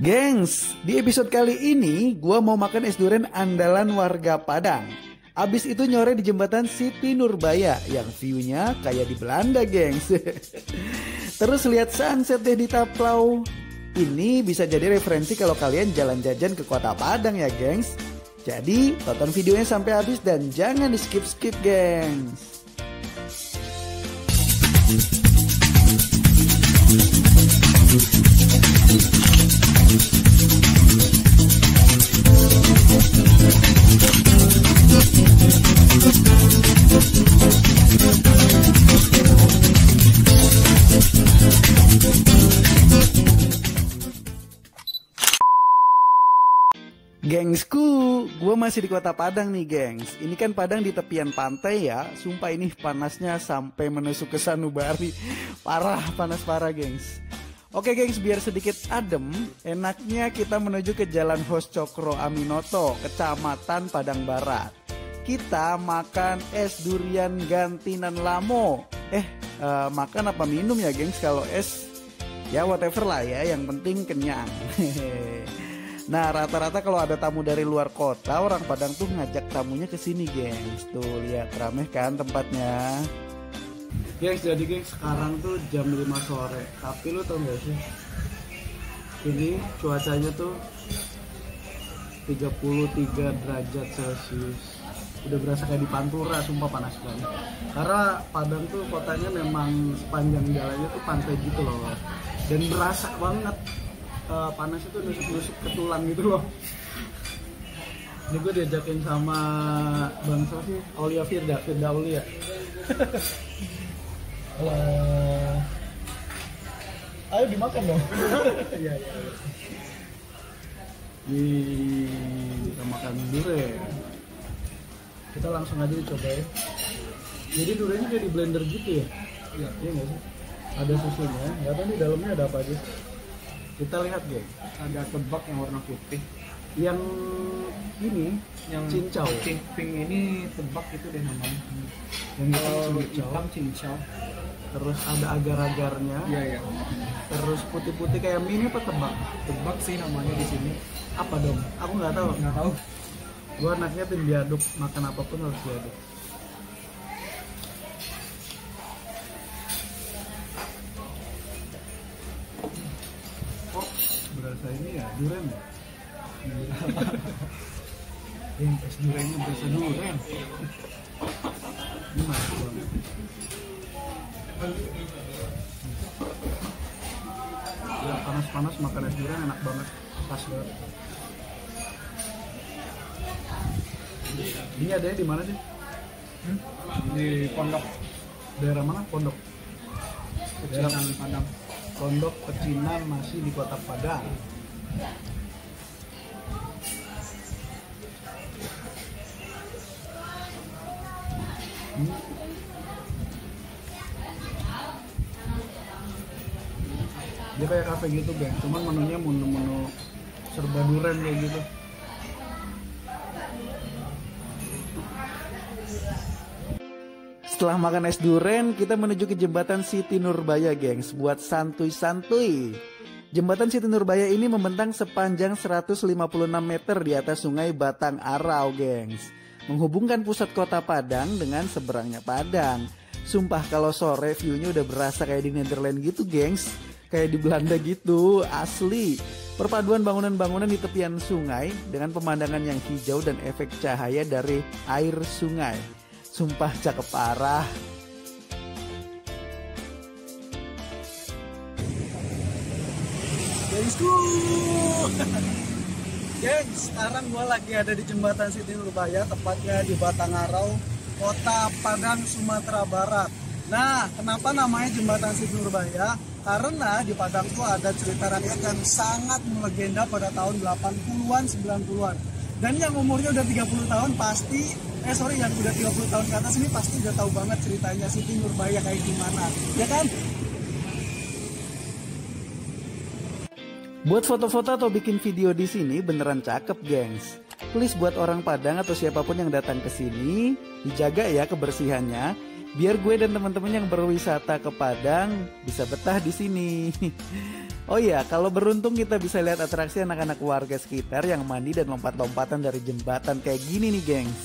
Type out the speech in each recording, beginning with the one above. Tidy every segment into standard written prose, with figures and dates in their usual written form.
Gengs, di episode kali ini gua mau makan es durian andalan warga Padang. Abis itu nyore di jembatan Siti Nurbaya yang view-nya kayak di Belanda, gengs. Terus lihat sunset deh di Taplau. Ini bisa jadi referensi kalau kalian jalan jajan ke kota Padang ya, gengs. Jadi tonton videonya sampai habis dan jangan di skip-skip, gengs. Gengsku, gue masih di kota Padang nih, gengs. Ini kan Padang di tepian pantai ya. Sumpah ini panasnya sampai menusuk ke sanubari. Parah, panas parah, gengs. Oke, gengs, biar sedikit adem, enaknya kita menuju ke Jalan Hos Cokro Aminoto, Kecamatan Padang Barat. Kita makan es durian gantinan Lamo. Makan apa minum ya, gengs? Kalau es, ya whatever lah ya, yang penting kenyang. Nah, rata-rata kalau ada tamu dari luar kota, orang Padang tuh ngajak tamunya ke sini, gengs. Tuh, lihat rameh kan tempatnya. Gengs, jadi gengs, sekarang tuh jam 5 sore. Tapi lu tau gak sih? Ini cuacanya tuh 33 derajat Celcius. Udah berasa kayak di Pantura, sumpah panas banget. Karena Padang tuh kotanya memang sepanjang jalannya tuh pantai gitu loh. Dan berasa banget. Panas itu nusuk-nusuk ke tulang gitu loh. Ini gue diajakin sama Bang Sofi, Aulia Firda Aulia. Ayo dimakan dong. Iya. Kita makan durian. Kita langsung aja dicoba ya. Jadi duriannya kayak di blender gitu ya? Iya nggak sih? Ada susunya. Nggak tahu di dalamnya ada apa aja. Kita lihat, geng. Ada tebak yang warna putih. Yang ini, yang cincau. Pink ini tebak itu deh namanya. Yang hitam cincau. Terus ada agar-agarnya. Iya. Terus putih-putih kayak mini apa tebak? Tebak sih namanya di sini. Apa dong? Aku nggak tahu. Nggak tahu. Gua anaknya tim diaduk, makan apapun harus diaduk. Berasa ini ya durian ya. Yang es duriannya berasa durian. Ini mantap banget. Ya, panas-panas makan es durian enak banget, pas banget. Ini adanya di mana sih? Di Pondok. Daerah mana? Pondok. Pecinan Padang. Pondok Pecinan masih di kota Padang. Dia kayak kafe gitu, Bang. Cuman menunya menu serba durian kayak gitu. Setelah makan es durian, kita menuju ke jembatan Siti Nurbaya, gengs, buat santuy-santuy. Jembatan Siti Nurbaya ini membentang sepanjang 156 meter di atas sungai Batang Arau, gengs. Menghubungkan pusat kota Padang dengan seberangnya Padang. Sumpah kalau sore view-nya udah berasa kayak di Netherlands gitu, gengs. Kayak di Belanda gitu, asli. Perpaduan bangunan-bangunan di tepian sungai dengan pemandangan yang hijau dan efek cahaya dari air sungai. Sumpah cakep parah. Gengsku. Gengs, sekarang gue lagi ada di jembatan Siti Nurbaya, tepatnya di Batang Arau, kota Padang, Sumatera Barat. Nah, kenapa namanya jembatan Siti Nurbaya? Karena di Padang tuh ada cerita rakyat yang sangat melegenda pada tahun 80-an, 90-an. Dan yang umurnya udah 30 tahun pasti, yang udah 30 tahun ke atas ini pasti udah tahu banget ceritanya Siti Nurbaya kayak gimana, ya kan? Buat foto-foto atau bikin video di sini beneran cakep, gengs. Please buat orang Padang atau siapapun yang datang ke sini, dijaga ya kebersihannya, biar gue dan teman-teman yang berwisata ke Padang bisa betah di sini. Oh iya, kalau beruntung kita bisa lihat atraksi anak-anak warga sekitar yang mandi dan lompat-lompatan dari jembatan kayak gini nih, gengs.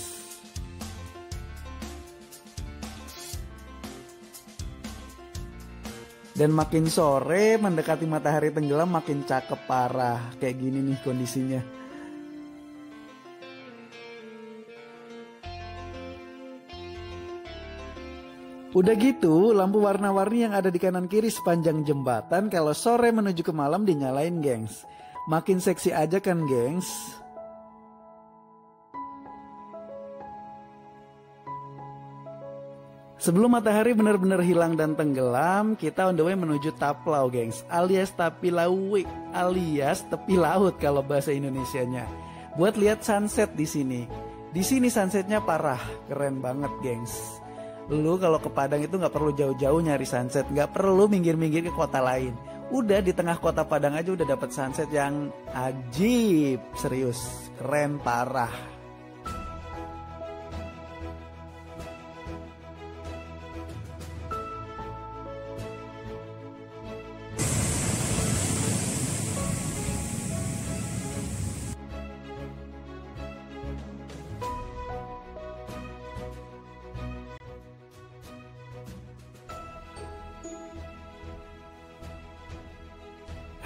Dan makin sore mendekati matahari tenggelam makin cakep parah. Kayak gini nih kondisinya. Udah gitu, lampu warna-warni yang ada di kanan kiri sepanjang jembatan kalau sore menuju ke malam dinyalain, gengs. Makin seksi aja kan, gengs? Sebelum matahari benar-benar hilang dan tenggelam, kita on the way menuju Taplau, gengs, alias tepi laut kalau bahasa Indonesianya. Buat lihat sunset di sini. Di sini sunsetnya parah, keren banget, gengs. Lu kalau ke Padang itu nggak perlu jauh-jauh nyari sunset, nggak perlu minggir-minggir ke kota lain. Udah di tengah kota Padang aja udah dapat sunset yang ajib, serius, keren parah.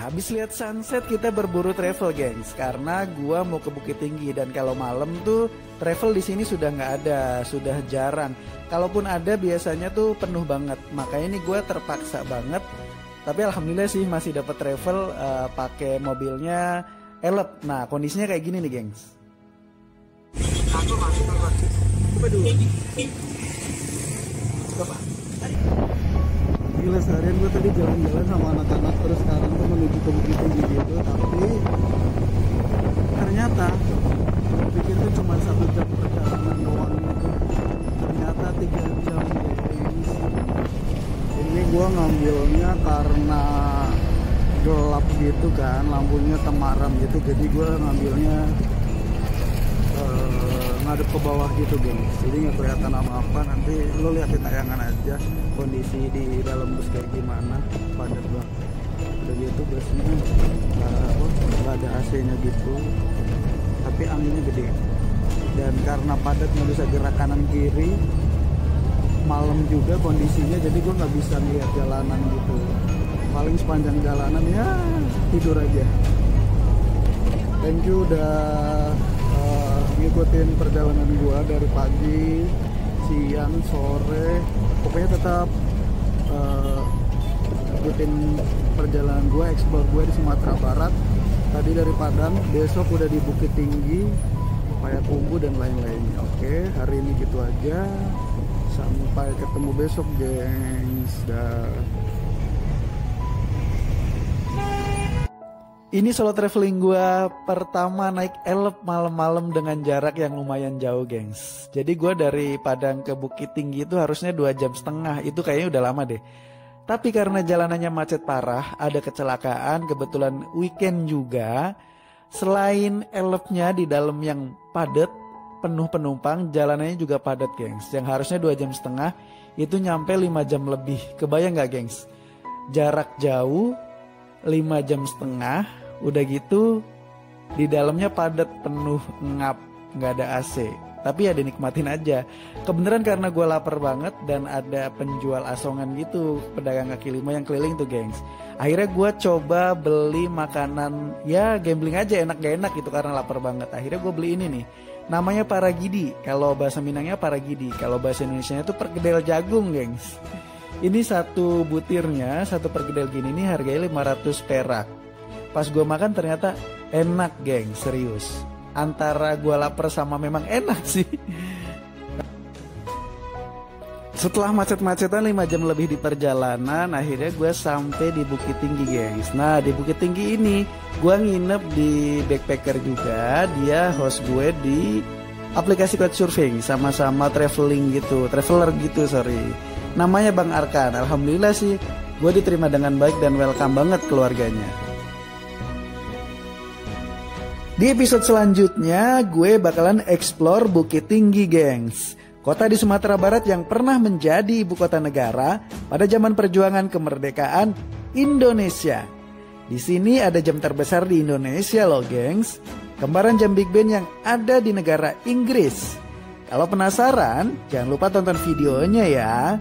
Habis lihat sunset kita berburu travel, gengs, karena gua mau ke Bukit Tinggi dan kalau malam tuh travel di sini sudah nggak ada, sudah jarang. Kalaupun ada biasanya tuh penuh banget. Makanya ini gua terpaksa banget. Tapi alhamdulillah sih masih dapat travel pakai mobilnya Elep. Nah kondisinya kayak gini nih, gengs. Coba dulu. Coba. Gila, seharian gue tadi jalan-jalan sama anak-anak terus sekarang tuh menuju ke Bukit Tinggi gitu, tapi ternyata gue pikir tuh cuma 1 jam perjalanan doang gitu, ternyata 3 jam, guys. Ini gue ngambilnya karena gelap gitu kan, lampunya temaram gitu, jadi gue ngambilnya ngadep ke bawah gitu, gengs, jadi nggak kelihatan apa-apa. Nanti lo lihat di tayangan aja kondisi di dalam bus kayak gimana, padat banget. Udah gitu busnya nggak ada AC-nya gitu, tapi anginnya gede. Dan karena padat nggak bisa gerak kanan kiri, malam juga kondisinya, jadi gue nggak bisa lihat jalanan gitu. Paling sepanjang jalanan ya tidur aja. Thank you udah ngikutin perjalanan gua dari pagi, siang, sore, pokoknya tetap ikutin perjalanan gua, explore gua di Sumatera Barat. Tadi dari Padang, besok udah di Bukit Tinggi, Payakumbuh dan lain-lainnya. Oke, hari ini gitu aja. Sampai ketemu besok, gengs. Dah. Ini solo traveling gue pertama naik Elep malam-malam dengan jarak yang lumayan jauh, gengs. Jadi gue dari Padang ke Bukit Tinggi itu harusnya 2,5 jam. Itu kayaknya udah lama deh. Tapi karena jalanannya macet parah, ada kecelakaan, kebetulan weekend juga. Selain Elepnya di dalam yang padat, penuh penumpang, jalanannya juga padat, gengs. Yang harusnya 2,5 jam, itu nyampe 5 jam lebih. Kebayang gak, gengs? Jarak jauh, 5,5 jam. Udah gitu di dalamnya padat, penuh, ngap, nggak ada AC. Tapi ya dinikmatin aja. Kebenaran karena gue lapar banget dan ada penjual asongan gitu, pedagang kaki lima yang keliling tuh, gengs. Akhirnya gue coba beli makanan, ya gambling aja, enak gak enak gitu karena lapar banget. Akhirnya gue beli ini nih, namanya paragidi. Kalau bahasa Minangnya paragidi, kalau bahasa Indonesianya itu perkedel jagung, gengs. Ini satu butirnya, satu perkedel gini nih harganya 500 perak. Pas gue makan ternyata enak, geng, serius. Antara gue lapar sama memang enak sih. Setelah macet-macetan 5 jam lebih di perjalanan, akhirnya gue sampai di Bukit Tinggi, gengs. Nah di Bukit Tinggi ini gue nginep di backpacker juga. Dia host gue di aplikasi Couchsurfing, sama-sama traveler gitu, sorry. Namanya Bang Arkan. Alhamdulillah sih gue diterima dengan baik dan welcome banget keluarganya. Di episode selanjutnya gue bakalan explore Bukit Tinggi, gengs. Kota di Sumatera Barat yang pernah menjadi ibu kota negara pada zaman perjuangan kemerdekaan Indonesia. Di sini ada jam terbesar di Indonesia loh, gengs. Kembaran jam Big Ben yang ada di negara Inggris. Kalau penasaran, jangan lupa tonton videonya ya.